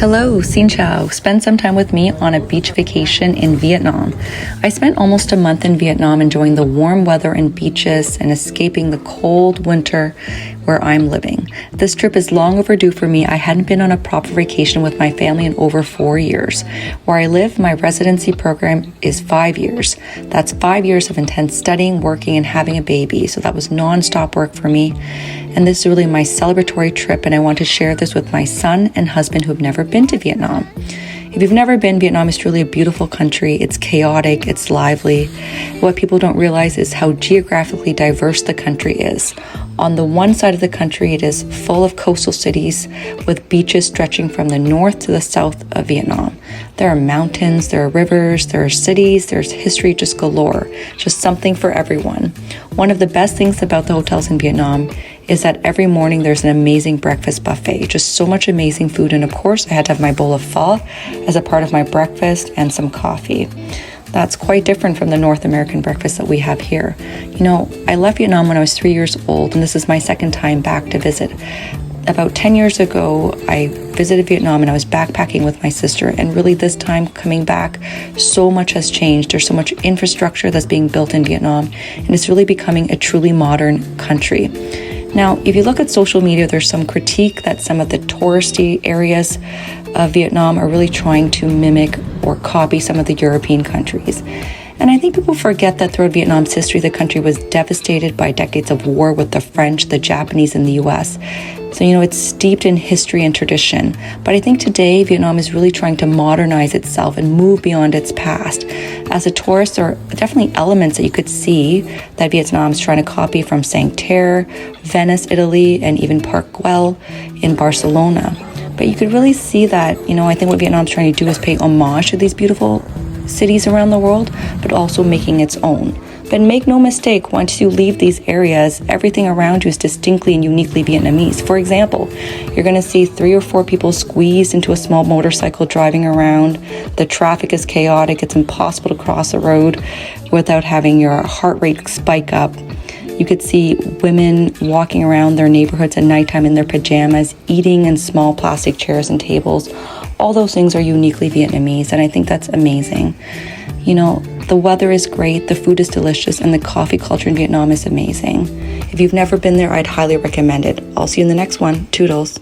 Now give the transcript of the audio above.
Hello, Xin Chao. Spend some time with me on a beach vacation in Vietnam. I spent almost a month in Vietnam enjoying the warm weather and beaches and escaping the cold winter where I'm living. This trip is long overdue for me. I hadn't been on a proper vacation with my family in over 4 years. Where I live, my residency program is 5 years. That's 5 years of intense studying, working, and having a baby. So that was nonstop work for me. And this is really my celebratory trip, and I want to share this with my son and husband who have never been to Vietnam. If you've never been, Vietnam is truly a beautiful country. It's chaotic, it's lively. What people don't realize is how geographically diverse the country is. On the one side of the country, it is full of coastal cities with beaches stretching from the north to the south of Vietnam. There are mountains, there are rivers, there are cities, there's history just galore, just something for everyone. One of the best things about the hotels in Vietnam is that every morning there's an amazing breakfast buffet, just so much amazing food. And of course, I had to have my bowl of pho as a part of my breakfast and some coffee. That's quite different from the North American breakfast that we have here. You know, I left Vietnam when I was 3 years old, and this is my second time back to visit. About 10 years ago, I visited Vietnam and I was backpacking with my sister. And really this time coming back, so much has changed. There's so much infrastructure that's being built in Vietnam, and it's really becoming a truly modern country. Now, if you look at social media, there's some critique that some of the touristy areas of Vietnam are really trying to mimic or copy some of the European countries. And I think people forget that throughout Vietnam's history, the country was devastated by decades of war with the French, the Japanese, and the US. So, you know, it's steeped in history and tradition. But I think today, Vietnam is really trying to modernize itself and move beyond its past. As a tourist, there are definitely elements that you could see that Vietnam is trying to copy from Sancerre, Venice, Italy, and even Park Güell in Barcelona. But you could really see that, you know, I think what Vietnam's trying to do is pay homage to these beautiful cities around the world, but also making its own. But make no mistake, once you leave these areas, everything around you is distinctly and uniquely Vietnamese. For example, you're going to see 3 or 4 people squeezed into a small motorcycle driving around. The traffic is chaotic. It's impossible to cross a road without having your heart rate spike up. You could see women walking around their neighborhoods at nighttime in their pajamas, eating in small plastic chairs and tables. All those things are uniquely Vietnamese, and I think that's amazing. You know, the weather is great, the food is delicious, and the coffee culture in Vietnam is amazing. If you've never been there, I'd highly recommend it. I'll see you in the next one. Toodles.